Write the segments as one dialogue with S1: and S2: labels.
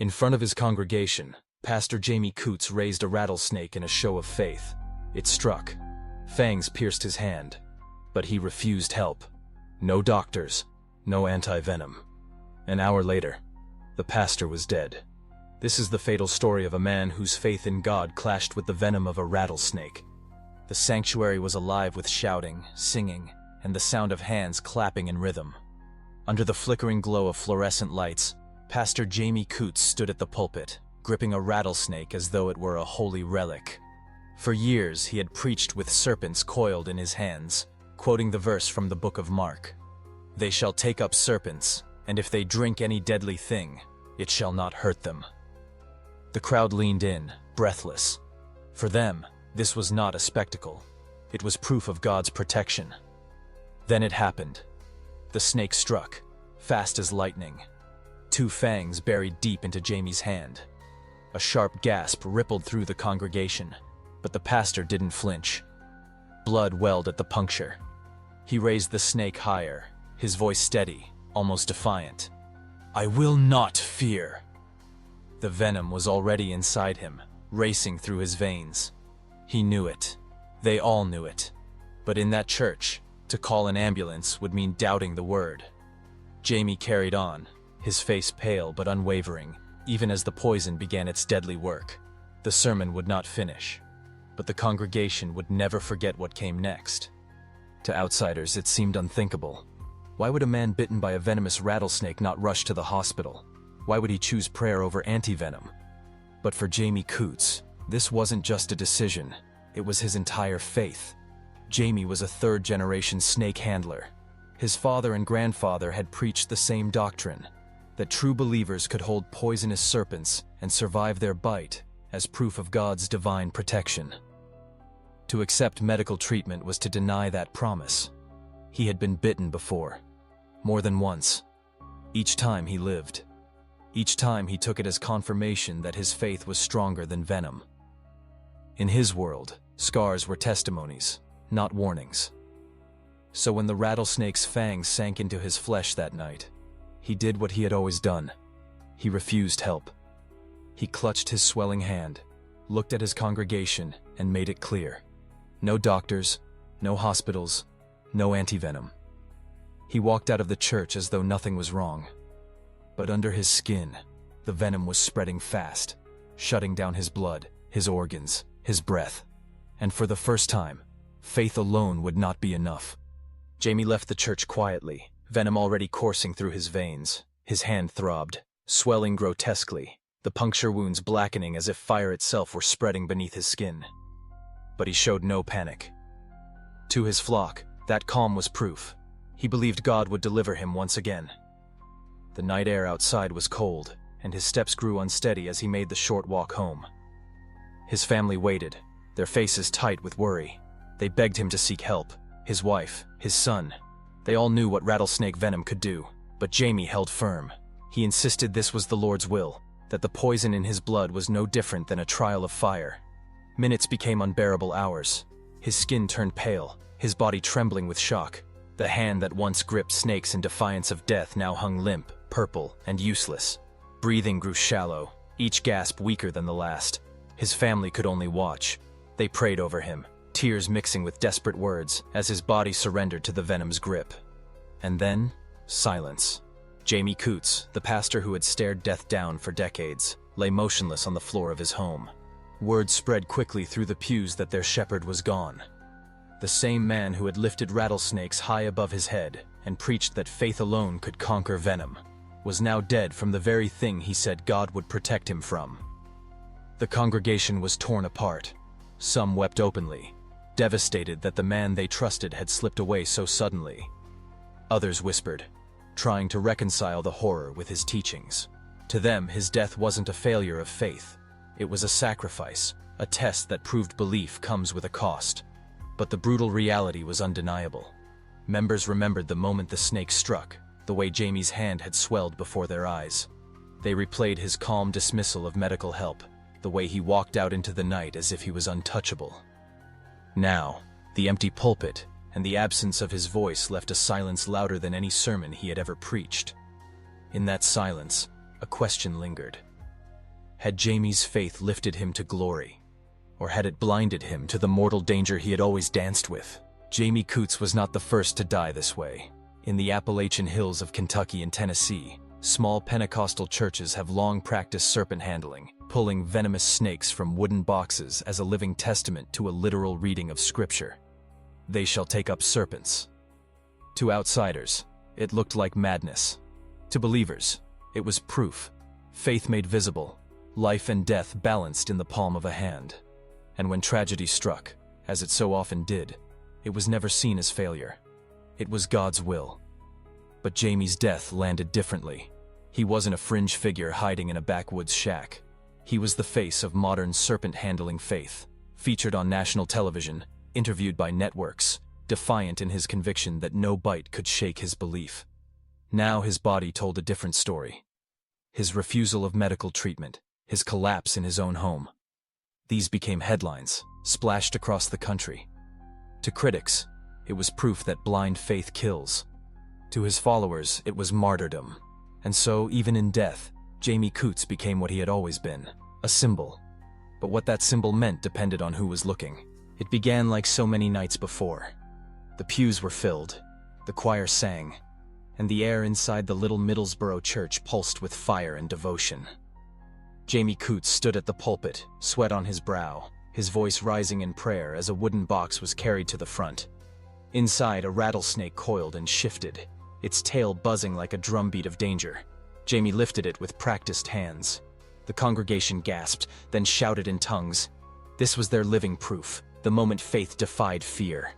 S1: In front of his congregation, Pastor Jamie Coots raised a rattlesnake in a show of faith. It struck. Fangs pierced his hand, but he refused help. No doctors, no antivenom. An hour later, the pastor was dead. This is the fatal story of a man whose faith in God clashed with the venom of a rattlesnake. The sanctuary was alive with shouting, singing, and the sound of hands clapping in rhythm. Under the flickering glow of fluorescent lights, Pastor Jamie Coots stood at the pulpit, gripping a rattlesnake as though it were a holy relic. For years, he had preached with serpents coiled in his hands, quoting the verse from the book of Mark. "They shall take up serpents, and if they drink any deadly thing, it shall not hurt them." The crowd leaned in, breathless. For them, this was not a spectacle. It was proof of God's protection. Then it happened. The snake struck, fast as lightning. 2 fangs buried deep into Jamie's hand. A sharp gasp rippled through the congregation, but the pastor didn't flinch. Blood welled at the puncture. He raised the snake higher, his voice steady, almost defiant. "I will not fear." The venom was already inside him, racing through his veins. He knew it. They all knew it. But in that church, to call an ambulance would mean doubting the word. Jamie carried on, his face pale but unwavering, even as the poison began its deadly work. The sermon would not finish, but the congregation would never forget what came next. To outsiders, it seemed unthinkable. Why would a man bitten by a venomous rattlesnake not rush to the hospital? Why would he choose prayer over antivenom? But for Jamie Coots, this wasn't just a decision, it was his entire faith. Jamie was a 3rd-generation snake handler. His father and grandfather had preached the same doctrine, that true believers could hold poisonous serpents and survive their bite as proof of God's divine protection. To accept medical treatment was to deny that promise. He had been bitten before, more than once. Each time he lived. Each time he took it as confirmation that his faith was stronger than venom. In his world, scars were testimonies, not warnings. So when the rattlesnake's fangs sank into his flesh that night, he did what he had always done. He refused help. He clutched his swelling hand, looked at his congregation, and made it clear. No doctors, no hospitals, no antivenom. He walked out of the church as though nothing was wrong. But under his skin, the venom was spreading fast, shutting down his blood, his organs, his breath. And for the first time, faith alone would not be enough. Jamie left the church quietly, venom already coursing through his veins. His hand throbbed, swelling grotesquely, the puncture wounds blackening as if fire itself were spreading beneath his skin. But he showed no panic. To his flock, that calm was proof. He believed God would deliver him once again. The night air outside was cold, and his steps grew unsteady as he made the short walk home. His family waited, their faces tight with worry. They begged him to seek help. His wife, his son. They all knew what rattlesnake venom could do, but Jamie held firm. He insisted this was the Lord's will, that the poison in his blood was no different than a trial of fire. Minutes became unbearable hours. His skin turned pale, his body trembling with shock. The hand that once gripped snakes in defiance of death now hung limp, purple, and useless. Breathing grew shallow, each gasp weaker than the last. His family could only watch. They prayed over him, tears mixing with desperate words as his body surrendered to the venom's grip. And then, silence. Jamie Coots, the pastor who had stared death down for decades, lay motionless on the floor of his home. Word spread quickly through the pews that their shepherd was gone. The same man who had lifted rattlesnakes high above his head and preached that faith alone could conquer venom was now dead from the very thing he said God would protect him from. The congregation was torn apart. Some wept openly, devastated that the man they trusted had slipped away so suddenly. Others whispered, trying to reconcile the horror with his teachings. To them, his death wasn't a failure of faith. It was a sacrifice, a test that proved belief comes with a cost. But the brutal reality was undeniable. Members remembered the moment the snake struck, the way Jamie's hand had swelled before their eyes. They replayed his calm dismissal of medical help, the way he walked out into the night as if he was untouchable. Now, the empty pulpit and the absence of his voice left a silence louder than any sermon he had ever preached. In that silence, a question lingered. Had Jamie's faith lifted him to glory? Or had it blinded him to the mortal danger he had always danced with? Jamie Coots was not the first to die this way. In the Appalachian hills of Kentucky and Tennessee, small Pentecostal churches have long practiced serpent handling, pulling venomous snakes from wooden boxes as a living testament to a literal reading of Scripture. They shall take up serpents. To outsiders, it looked like madness. To believers, it was proof, faith made visible, life and death balanced in the palm of a hand. And when tragedy struck, as it so often did, it was never seen as failure. It was God's will. But Jamie's death landed differently. He wasn't a fringe figure hiding in a backwoods shack. He was the face of modern serpent-handling faith, featured on national television, interviewed by networks, defiant in his conviction that no bite could shake his belief. Now his body told a different story. His refusal of medical treatment, his collapse in his own home. These became headlines, splashed across the country. To critics, it was proof that blind faith kills. To his followers, it was martyrdom. And so, even in death, Jamie Coots became what he had always been, a symbol. But what that symbol meant depended on who was looking. It began like so many nights before. The pews were filled, the choir sang, and the air inside the little Middlesboro church pulsed with fire and devotion. Jamie Coots stood at the pulpit, sweat on his brow, his voice rising in prayer as a wooden box was carried to the front. Inside, a rattlesnake coiled and shifted, its tail buzzing like a drumbeat of danger. Jamie lifted it with practiced hands. The congregation gasped, then shouted in tongues. This was their living proof, the moment faith defied fear.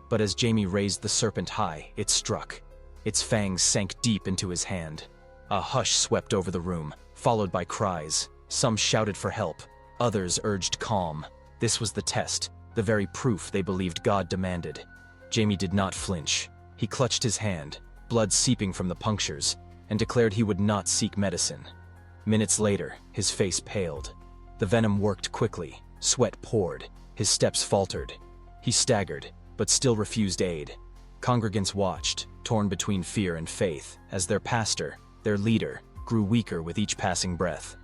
S1: But as Jamie raised the serpent high, it struck. Its fangs sank deep into his hand. A hush swept over the room, followed by cries. Some shouted for help, others urged calm. This was the test, the very proof they believed God demanded. Jamie did not flinch. He clutched his hand, blood seeping from the punctures, and declared he would not seek medicine. Minutes later, his face paled. The venom worked quickly, sweat poured, his steps faltered. He staggered, but still refused aid. Congregants watched, torn between fear and faith, as their pastor, their leader, grew weaker with each passing breath.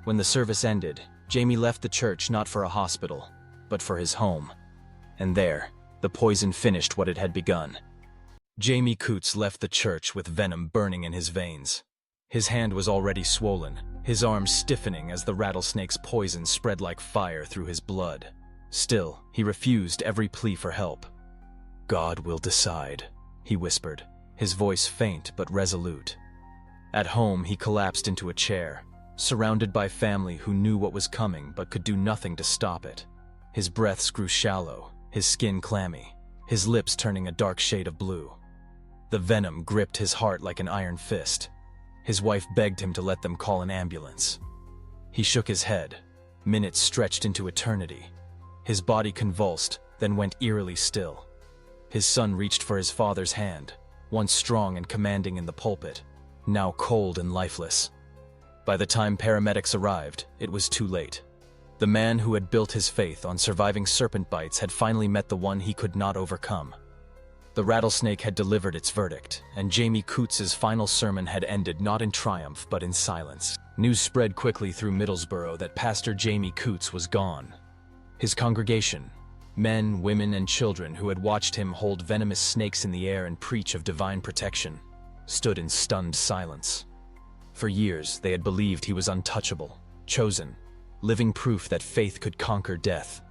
S1: When the service ended, Jamie left the church not for a hospital, but for his home. And there, the poison finished what it had begun. Jamie Coots left the church with venom burning in his veins. His hand was already swollen, his arms stiffening as the rattlesnake's poison spread like fire through his blood. Still, he refused every plea for help. God will decide, he whispered, his voice faint but resolute. At home, he collapsed into a chair, surrounded by family who knew what was coming but could do nothing to stop it. His breaths grew shallow, his skin clammy, his lips turning a dark shade of blue. The venom gripped his heart like an iron fist. His wife begged him to let them call an ambulance. He shook his head. Minutes stretched into eternity. His body convulsed, then went eerily still. His son reached for his father's hand, once strong and commanding in the pulpit, now cold and lifeless. By the time paramedics arrived, it was too late. The man who had built his faith on surviving serpent bites had finally met the one he could not overcome. The rattlesnake had delivered its verdict, and Jamie Coots's final sermon had ended not in triumph but in silence. News spread quickly through Middlesboro that Pastor Jamie Coots was gone. His congregation, men, women, and children who had watched him hold venomous snakes in the air and preach of divine protection, stood in stunned silence. For years, they had believed he was untouchable, chosen, living proof that faith could conquer death.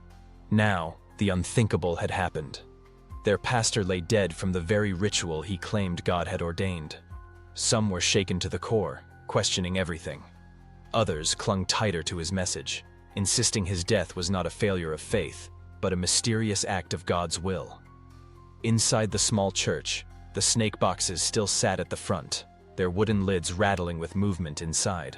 S1: Now, the unthinkable had happened. Their pastor lay dead from the very ritual he claimed God had ordained. Some were shaken to the core, questioning everything. Others clung tighter to his message, insisting his death was not a failure of faith, but a mysterious act of God's will. Inside the small church, the snake boxes still sat at the front, their wooden lids rattling with movement inside.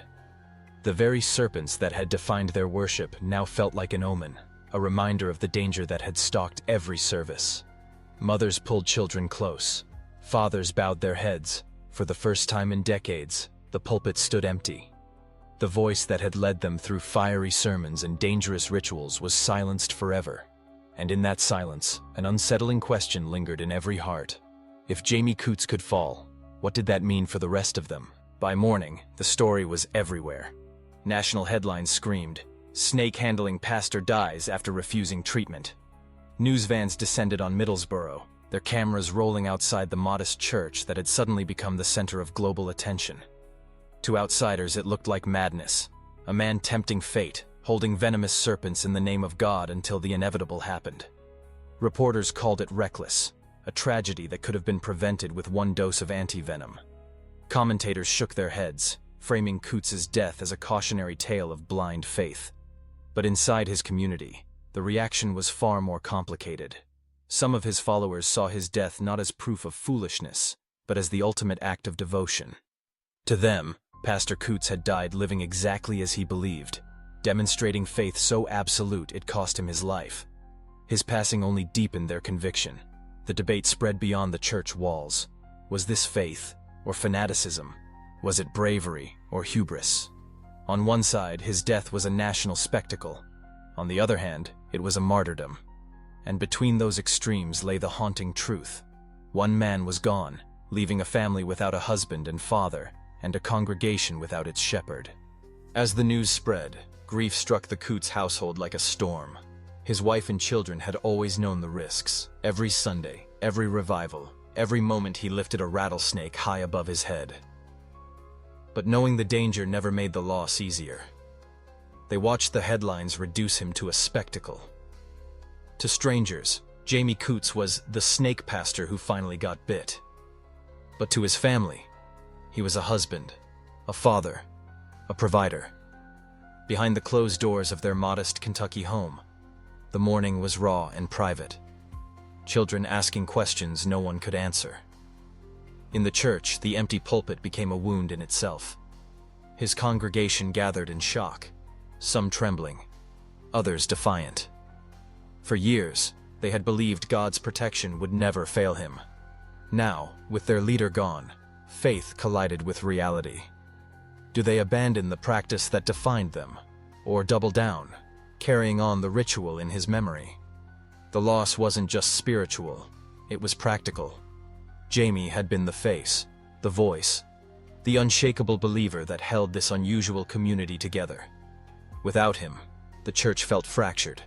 S1: The very serpents that had defined their worship now felt like an omen, a reminder of the danger that had stalked every service. Mothers pulled children close. Fathers bowed their heads. For the first time in decades, the pulpit stood empty. The voice that had led them through fiery sermons and dangerous rituals was silenced forever. And in that silence, an unsettling question lingered in every heart. If Jamie Coots could fall, what did that mean for the rest of them? By morning, the story was everywhere. National headlines screamed, "Snake-handling pastor dies after refusing treatment." News vans descended on Middlesbrough, their cameras rolling outside the modest church that had suddenly become the center of global attention. To outsiders, it looked like madness, a man tempting fate, holding venomous serpents in the name of God until the inevitable happened. Reporters called it reckless, a tragedy that could have been prevented with one dose of antivenom. Commentators shook their heads, framing Coots' death as a cautionary tale of blind faith. But inside his community, the reaction was far more complicated. Some of his followers saw his death not as proof of foolishness, but as the ultimate act of devotion. To them, Pastor Coots had died living exactly as he believed, demonstrating faith so absolute it cost him his life. His passing only deepened their conviction. The debate spread beyond the church walls. Was this faith or fanaticism? Was it bravery or hubris? On one side, his death was a national spectacle. On the other hand, it was a martyrdom. And between those extremes lay the haunting truth. One man was gone, leaving a family without a husband and father, and a congregation without its shepherd. As the news spread, grief struck the Coots household like a storm. His wife and children had always known the risks. Every Sunday, every revival, every moment he lifted a rattlesnake high above his head. But knowing the danger never made the loss easier. They watched the headlines reduce him to a spectacle. To strangers, Jamie Coots was the snake pastor who finally got bit. But to his family, he was a husband, a father, a provider. Behind the closed doors of their modest Kentucky home, the mourning was raw and private. Children asking questions no one could answer. In the church, the empty pulpit became a wound in itself. His congregation gathered in shock, some trembling, others defiant. For years, they had believed God's protection would never fail him. Now, with their leader gone, faith collided with reality. Do they abandon the practice that defined them, or double down, carrying on the ritual in his memory? The loss wasn't just spiritual, it was practical. Jamie had been the face, the voice, the unshakable believer that held this unusual community together. Without him, the church felt fractured,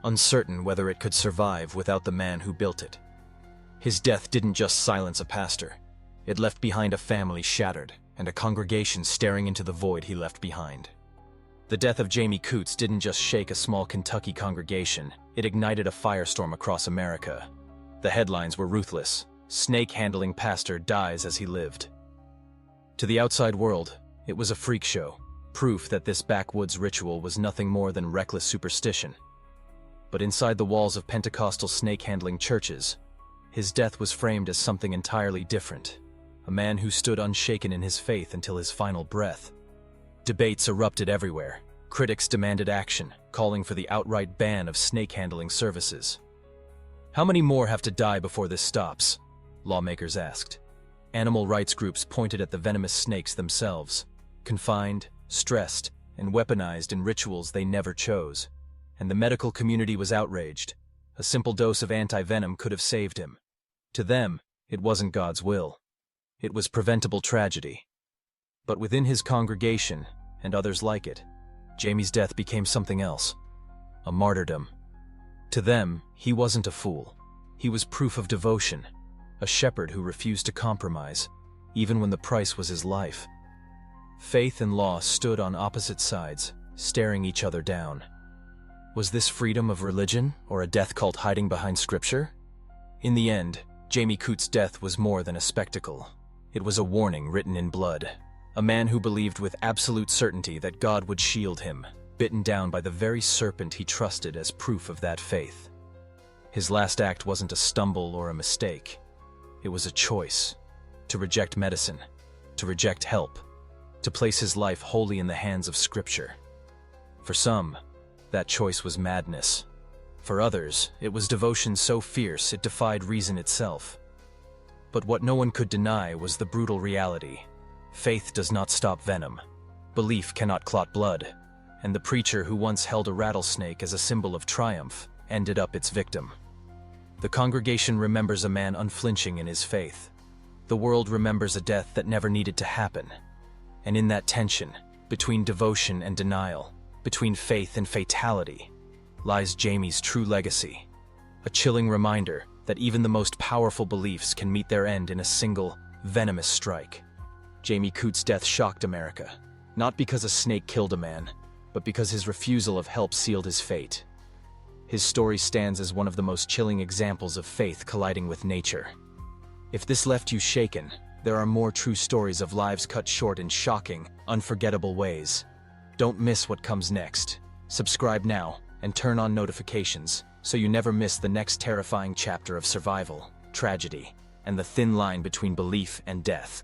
S1: uncertain whether it could survive without the man who built it. His death didn't just silence a pastor. It left behind a family shattered and a congregation staring into the void he left behind. The death of Jamie Coots didn't just shake a small Kentucky congregation, it ignited a firestorm across America. The headlines were ruthless. Snake-handling pastor dies as he lived. To the outside world, it was a freak show, proof that this backwoods ritual was nothing more than reckless superstition. But inside the walls of Pentecostal snake-handling churches, his death was framed as something entirely different. A man who stood unshaken in his faith until his final breath. Debates erupted everywhere. Critics demanded action, calling for the outright ban of snake-handling services. How many more have to die before this stops? Lawmakers asked. Animal rights groups pointed at the venomous snakes themselves, confined, stressed, and weaponized in rituals they never chose. And the medical community was outraged. A simple dose of antivenom could have saved him. To them, it wasn't God's will. It was preventable tragedy. But within his congregation, and others like it, Jamie's death became something else. A martyrdom. To them, he wasn't a fool. He was proof of devotion. A shepherd who refused to compromise, even when the price was his life. Faith and law stood on opposite sides, staring each other down. Was this freedom of religion, or a death cult hiding behind scripture? In the end, Jamie Coots' death was more than a spectacle. It was a warning written in blood. A man who believed with absolute certainty that God would shield him, bitten down by the very serpent he trusted as proof of that faith. His last act wasn't a stumble or a mistake. It was a choice. To reject medicine, to reject help, to place his life wholly in the hands of Scripture. For some, that choice was madness. For others, it was devotion so fierce it defied reason itself. But what no one could deny was the brutal reality. Faith does not stop venom. Belief cannot clot blood. And the preacher who once held a rattlesnake as a symbol of triumph ended up its victim. The congregation remembers a man unflinching in his faith. The world remembers a death that never needed to happen. And in that tension, Between devotion and denial, between faith and fatality, lies Jamie's true legacy. A chilling reminder that even the most powerful beliefs can meet their end in a single, venomous strike. Jamie Coots' death shocked America, not because a snake killed a man, but because his refusal of help sealed his fate. His story stands as one of the most chilling examples of faith colliding with nature. If this left you shaken, there are more true stories of lives cut short in shocking, unforgettable ways. Don't miss what comes next. Subscribe now and turn on notifications so you never miss the next terrifying chapter of survival, tragedy, and the thin line between belief and death.